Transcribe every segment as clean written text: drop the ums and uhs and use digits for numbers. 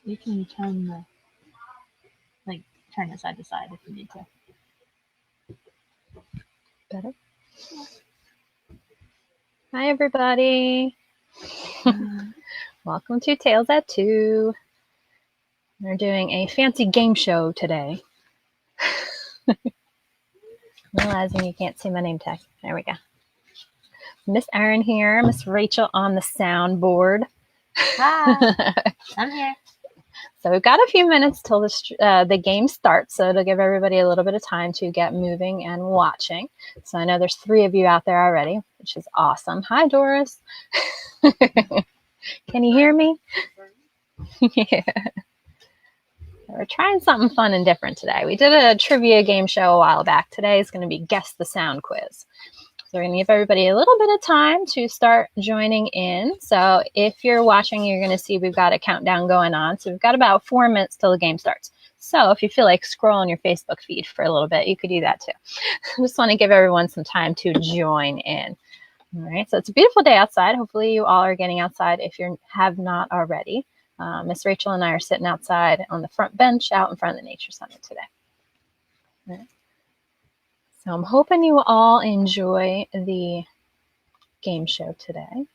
You can turn turn it side to side if you need to. Better? Hi, everybody. Welcome to Tales at 2. We're doing a fancy game show today. Realizing you can't see my name tag. There we go. Miss Erin here, Miss Rachel on the soundboard. Hi, I'm here. So we've got a few minutes till the game starts, so it'll give everybody a little bit of time to get moving and watching. So I know there's 3 of you out there already, which is awesome. Hi, Doris. Can you hear me? Yeah. We're trying something fun and different today. We did a trivia game show a while back. Today is going to be Guess the Sound quiz. So we're going to give everybody a little bit of time to start joining in. So if you're watching, you're going to see we've got a countdown going on. So we've got about 4 minutes till the game starts. So if you feel like scrolling your Facebook feed for a little bit, you could do that too. I just want to give everyone some time to join in. All right, so it's a beautiful day outside. Hopefully you all are getting outside if you have not already. Miss Rachel and I are sitting outside on the front bench out in front of the Nature Center today. All right. So I'm hoping you all enjoy the game show today.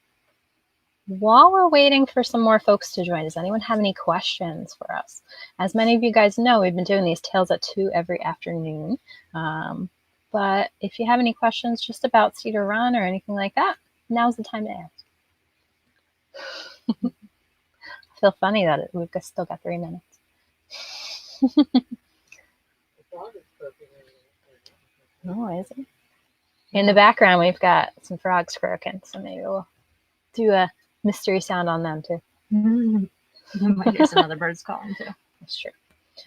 While we're waiting for some more folks to join, does anyone have any questions for us? As many of you guys know, we've been doing these Tales at 2 every afternoon. But if you have any questions just about Cedar Run or anything like that, now's the time to ask. I feel funny that we've still got 3 minutes. Oh, is it? In the background, we've got some frogs croaking, so maybe we'll do a mystery sound on them too. You might hear some other birds calling too. That's true.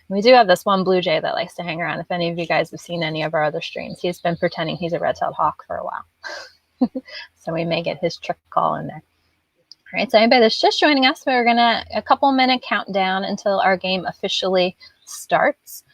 We do have this one blue jay that likes to hang around. If any of you guys have seen any of our other streams, he's been pretending he's a red-tailed hawk for a while. So we may get his trick call in there. All right, so anybody that's just joining us, we're gonna a couple minute countdown until our game officially starts.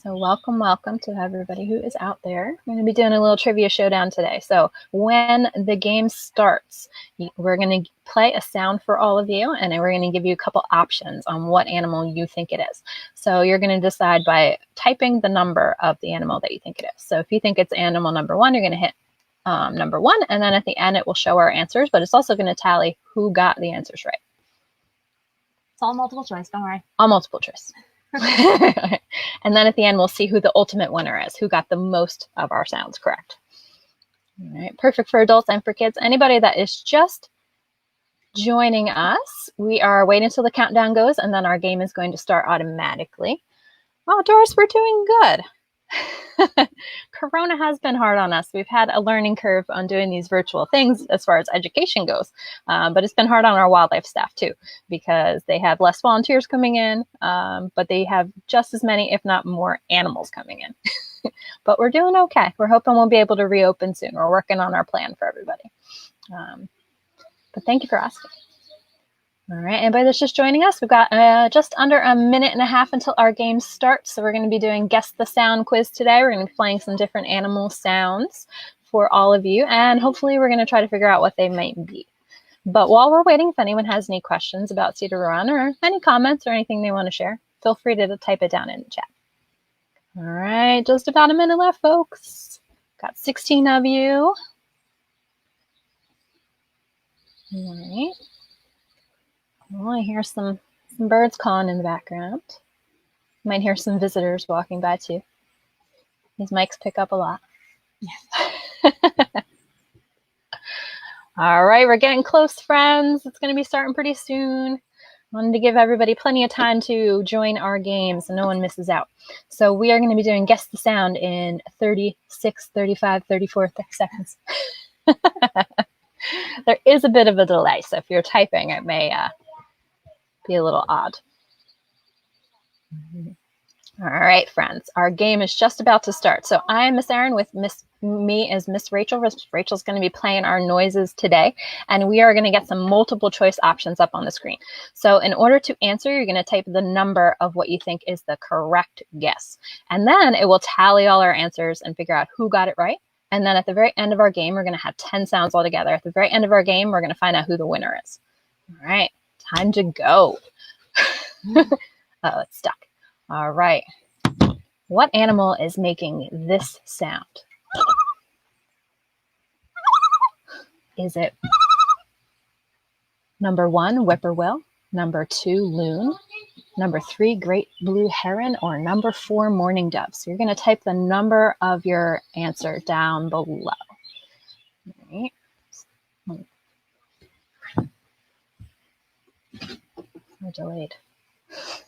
So welcome to everybody who is out there. We're going to be doing a little trivia showdown today. So when the game starts, we're going to play a sound for all of you, and then we're going to give you a couple options on what animal you think it is. So you're going to decide by typing the number of the animal that you think it is. So if you think it's animal number 1, you're going to hit number 1, and then at the end it will show our answers, but it's also going to tally who got the answers right. It's all multiple choice, don't worry. All multiple choice. And then at the end, we'll see who the ultimate winner is, who got the most of our sounds correct. All right, perfect for adults and for kids. Anybody that is just joining us, we are waiting until the countdown goes, and then our game is going to start automatically. Oh, Doris, we're doing good. Corona has been hard on us. We've had a learning curve on doing these virtual things as far as education goes, but it's been hard on our wildlife staff too, because they have less volunteers coming in, but they have just as many, if not more, animals coming in. But we're doing okay. We're hoping we'll be able to reopen soon. We're working on our plan for everybody. But thank you for asking. All right, anybody that's just joining us, we've got just under a minute and a half until our game starts. So we're going to be doing Guess the Sound quiz today. We're going to be playing some different animal sounds for all of you, and hopefully we're going to try to figure out what they might be. But while we're waiting, if anyone has any questions about Cedar Run or any comments or anything they want to share, feel free to type it down in the chat. All right, just about a minute left, folks. Got 16 of you. All right. Well, I hear some birds calling in the background. You might hear some visitors walking by too. These mics pick up a lot. Yeah. All right, we're getting close, friends. It's going to be starting pretty soon. Wanted to give everybody plenty of time to join our game so no one misses out. So we are going to be doing Guess the Sound in 36, 35, 34 seconds. There is a bit of a delay, so if you're typing, it may be a little odd. All right, friends, our game is just about to start. So I am Miss Erin, with me is Miss Rachel. Rachel's going to be playing our noises today, and we are going to get some multiple choice options up on the screen. So in order to answer, you're going to type the number of what you think is the correct guess, and then it will tally all our answers and figure out who got it right And then at the very end of our game, we're going to have 10 sounds all together. At the very end of our game, we're going to find out who the winner is. All right, time to go. Oh, it's stuck. All right. What animal is making this sound? Is it number 1, whippoorwill, number 2, loon, number 3, great blue heron, or number 4, mourning dove? So you're going to type the number of your answer down below. All right. We're delayed.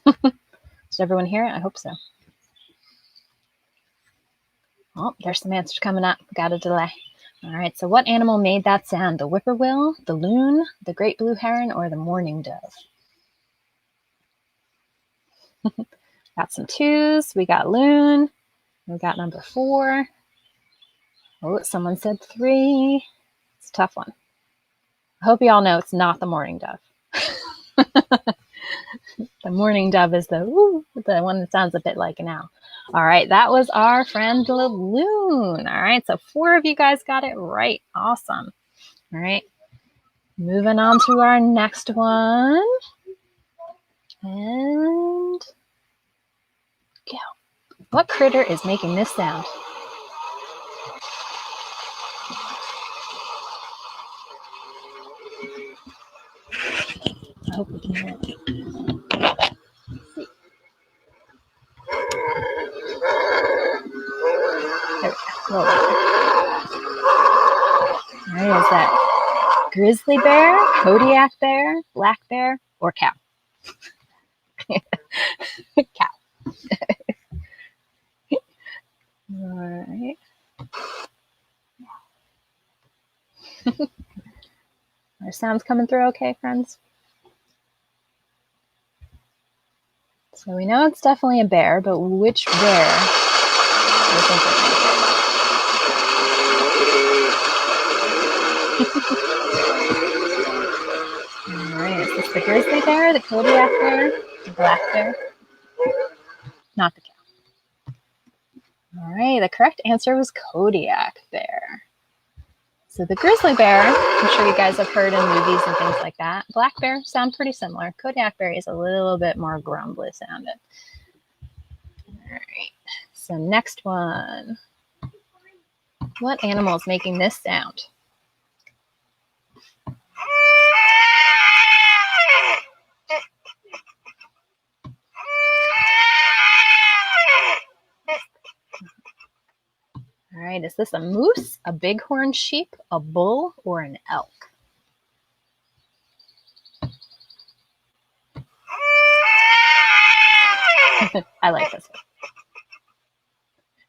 Did everyone hear it? I hope so. Oh, there's some answers coming up. Got a delay. All right, so what animal made that sound? The whippoorwill, the loon, the great blue heron, or the mourning dove? Got some 2s. We got loon. We got number 4. Oh, someone said 3. It's a tough one. I hope you all know it's not the mourning dove. The mourning dove is the one that sounds a bit like an owl. All right, that was our friend the loon. All right, so 4 of you guys got it right. Awesome. All right, moving on to our next one. And go. What critter is making this sound? I hope we can hear it. There we go. All right, is that grizzly bear, Kodiak bear, black bear, or cow? Cow. All right. Our sounds coming through okay, friends? So we know it's definitely a bear, but which bear do you think it All right, is this the grizzly bear, the Kodiak bear, the black bear? Not the cow. All right, the correct answer was Kodiak bear. So the grizzly bear, I'm sure you guys have heard in movies and things like that. Black bear sound pretty similar. Kodiak bear is a little bit more grumbly sounding. All right, so next one. What animal is making this sound? All right, is this a moose, a bighorn sheep, a bull, or an elk? I like this one.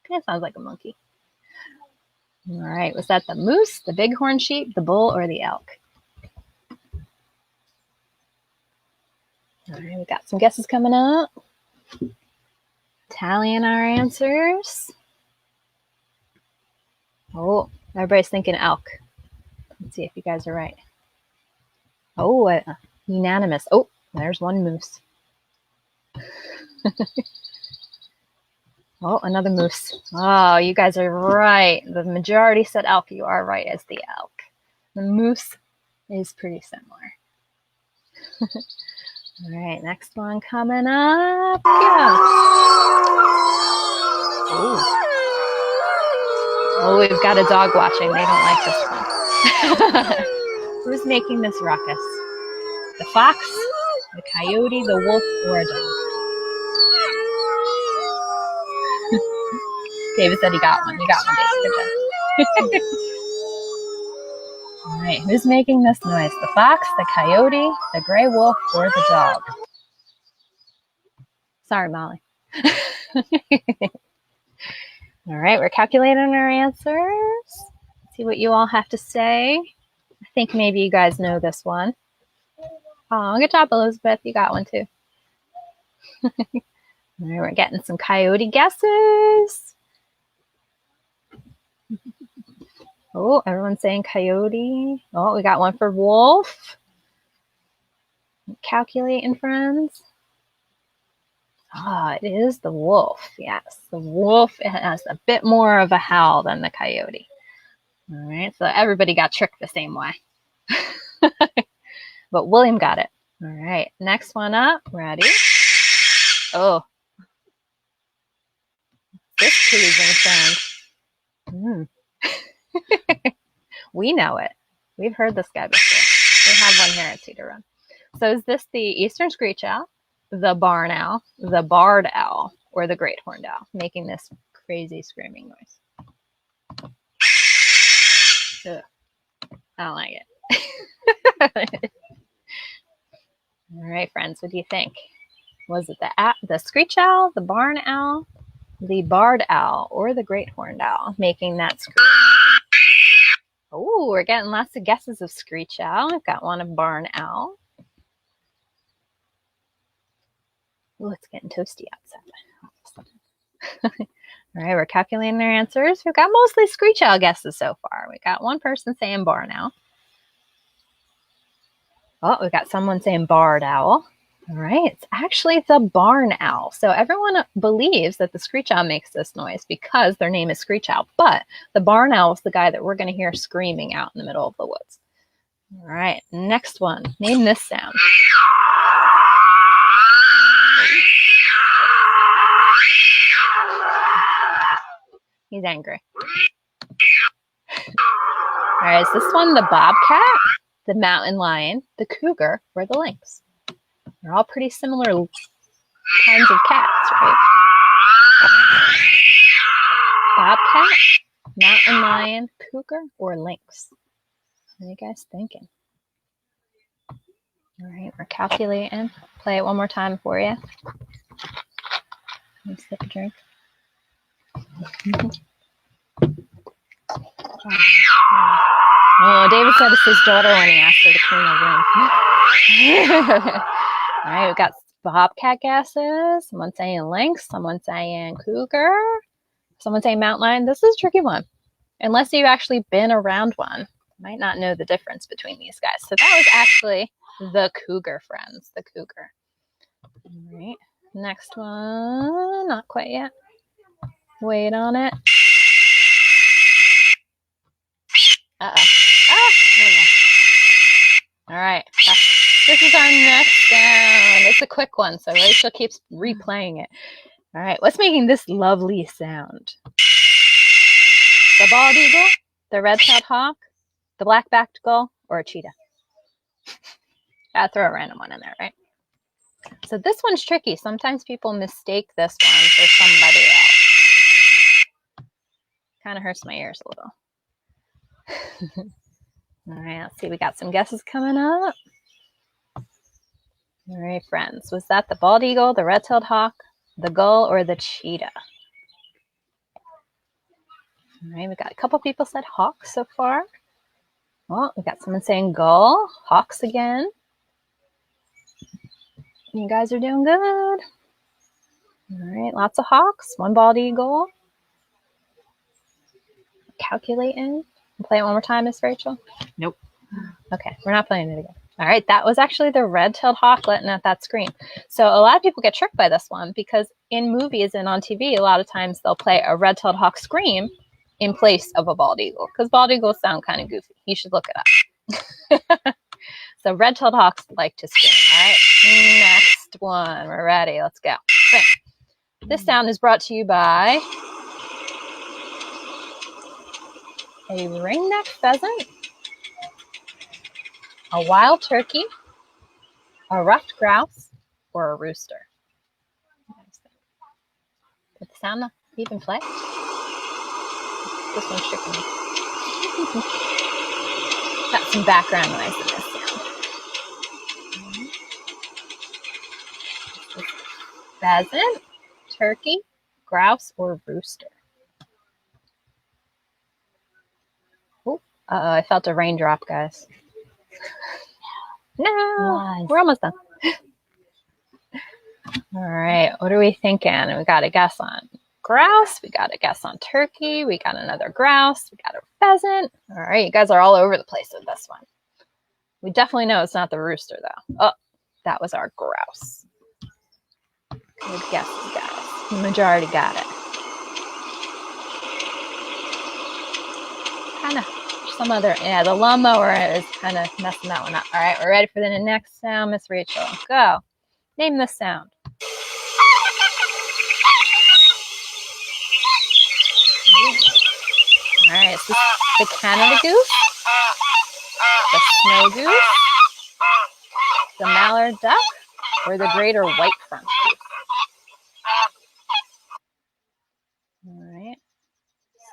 Kind of sounds like a monkey. All right, was that the moose, the bighorn sheep, the bull, or the elk? All right, we got some guesses coming up. Tallying our answers. Oh, everybody's thinking elk. Let's see if you guys are right. Oh, unanimous. Oh, there's one moose. Oh, another moose. Oh, you guys are right. The majority said elk. You are right as the elk. The moose is pretty similar. All right, next one coming up. Yeah. Oh, we've got a dog watching. They don't like this one. Who's making this ruckus? The fox, the coyote, the wolf, or a dog? David said he got one. You got one, David. Good job. All right, who's making this noise? The fox, the coyote, the gray wolf, or the dog? Sorry, Molly. All right, we're calculating our answers. Let's see what you all have to say. I think maybe you guys know this one. Oh, good job, Elizabeth. You got one too. All right, we're getting some coyote guesses. Oh, everyone's saying coyote. Oh, we got one for wolf. Calculating, friends. Ah, it is the wolf. Yes, the wolf has a bit more of a howl than the coyote. All right, so everybody got tricked the same way. But William got it. All right, next one up. Ready? Oh. This pleasing sound. We know it. We've heard this guy before. We have one here at Cedar Run. So is this the eastern screech owl, the barn owl, the barred owl, or the great horned owl, making this crazy screaming noise? Ugh. I don't like it. All right, friends, what do you think? Was it the screech owl, the barn owl, the barred owl, or the great horned owl making that scream? Oh, we're getting lots of guesses of screech owl. I've got one of barn owl. Oh, it's getting toasty outside. All right, we're calculating their answers. We've got mostly screech owl guesses so far. We got one person saying barn owl. Oh, we got someone saying barred owl. All right, it's actually the barn owl. So everyone believes that the screech owl makes this noise because their name is screech owl, but the barn owl is the guy that we're going to hear screaming out in the middle of the woods. All right, next one. Name this sound. He's angry. All right, is this one the bobcat, the mountain lion, the cougar, or the lynx? They're all pretty similar kinds of cats, right? Bobcat, mountain lion, cougar, or lynx? What are you guys thinking? All right, we're calculating. Play it one more time for you. Let me sip a drink. Oh, David said it's his daughter when he asked her to clean the room. All right, we've got bobcat guesses. Someone saying lynx, someone saying cougar, someone saying mountain lion. This is a tricky one. Unless you've actually been around one, you might not know the difference between these guys. So that was actually the cougar, friends, the cougar. All right, next one. Not quite yet. Wait on it. Uh-oh. Ah, there we go. All right. This is our next sound. It's a quick one, so Rachel keeps replaying it. All right. What's making this lovely sound? The bald eagle, the red-tailed hawk, the black-backed gull, or a cheetah? Gotta throw a random one in there, right? So this one's tricky. Sometimes people mistake this one for somebody else. Kind of hurts my ears a little. All right, let's see. We got some guesses coming up. All right, friends. Was that the bald eagle, the red-tailed hawk, the gull, or the cheetah? All right, we got a couple people said hawk so far. Oh, we got someone saying gull, hawks again. You guys are doing good. All right, lots of hawks, one bald eagle. Calculating. Play it one more time, Miss Rachel? Nope. Okay, we're not playing it again. All right, that was actually the red-tailed hawk letting out that scream. So a lot of people get tricked by this one because in movies and on TV, a lot of times they'll play a red-tailed hawk scream in place of a bald eagle because bald eagles sound kind of goofy. You should look it up. So red-tailed hawks like to scream. All right, next one. We're ready. Let's go. Great. This sound is brought to you by a ringneck pheasant, a wild turkey, a ruffed grouse, or a rooster. Did the sound not even play? This one's tricking me. Got some background noise in this sound. Pheasant, turkey, grouse, or rooster. Oh, I felt a raindrop, guys. No, Nice. we're almost done. All right, what are we thinking? We got a guess on grouse. We got a guess on turkey. We got another grouse. We got a pheasant. All right, you guys are all over the place with this one. We definitely know it's not the rooster, though. Oh, that was our grouse. Good guesses, guys. The majority got it. kind of some other, yeah, the lawnmower is kind of messing that one up. All right, we're ready for the next sound, Miss Rachel. Go. Name this sound. All right, is this the Canada goose, the snow goose, the mallard duck, or the greater white-fronted goose? All right,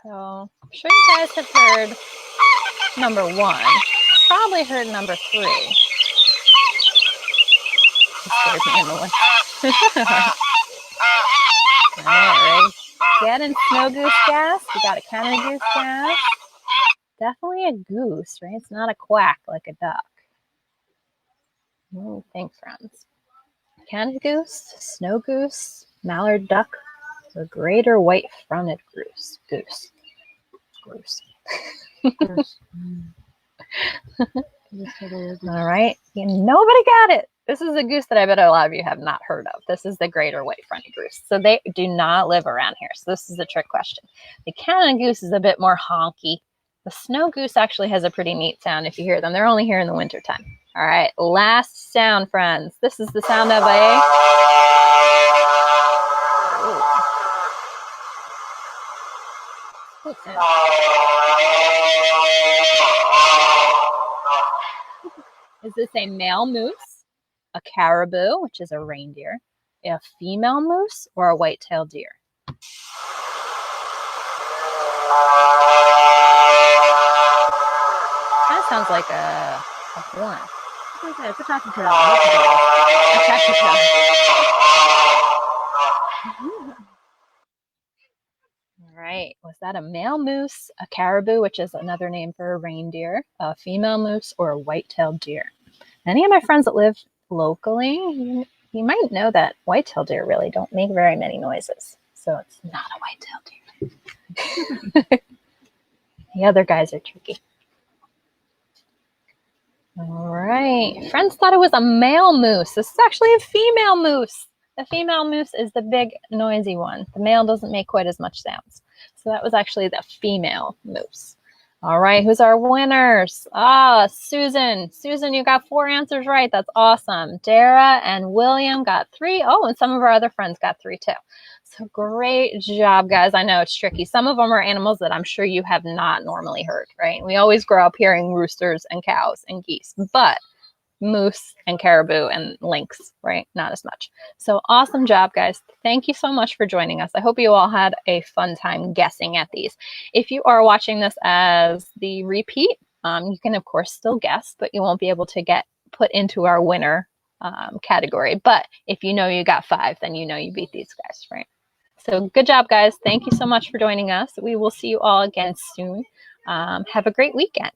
so I'm sure you guys have heard number 1. Probably heard number 3. It scared me in the way. All right, ready? Getting snow goose gas. We got a Canada goose gas. Definitely a goose, right? It's not a quack like a duck. What do you think, friends? Canada goose, snow goose, mallard duck, or greater white-fronted goose? Goose. All right. Nobody got it. This is a goose that I bet a lot of you have not heard of. This is the greater white-fronted goose. So they do not live around here. So this is a trick question. The Canada goose is a bit more honky. The snow goose actually has a pretty neat sound if you hear them. They're only here in the wintertime. All right. Last sound, friends. This is the sound of a... Is this a male moose, a caribou, which is a reindeer, a female moose, or a white-tailed deer? Kind of sounds like a horn. It's a talking tail. A tacky tail. All right. Was that a male moose, a caribou, which is another name for a reindeer, a female moose, or a white-tailed deer? Any of my friends that live locally, you might know that white-tailed deer really don't make very many noises. So it's not a white-tailed deer. The other guys are tricky. All right. Friends thought it was a male moose. This is actually a female moose. The female moose is the big, noisy one. The male doesn't make quite as much sounds. So that was actually the female moose. All right, who's our winners? Susan. Susan, you got 4 answers right. That's awesome. Dara and William got 3. Oh, and some of our other friends got 3 too. So great job, guys. I know it's tricky. Some of them are animals that I'm sure you have not normally heard, right? We always grow up hearing roosters and cows and geese, but moose and caribou and lynx, right? Not as much. So awesome job, guys. Thank you so much for joining us. I hope you all had a fun time guessing at these. If you are watching this as the repeat, you can of course still guess, but you won't be able to get put into our winner category. But if you know you got 5, then you know you beat these guys, right? So good job, guys. Thank you so much for joining us. We will see you all again soon. Have a great weekend.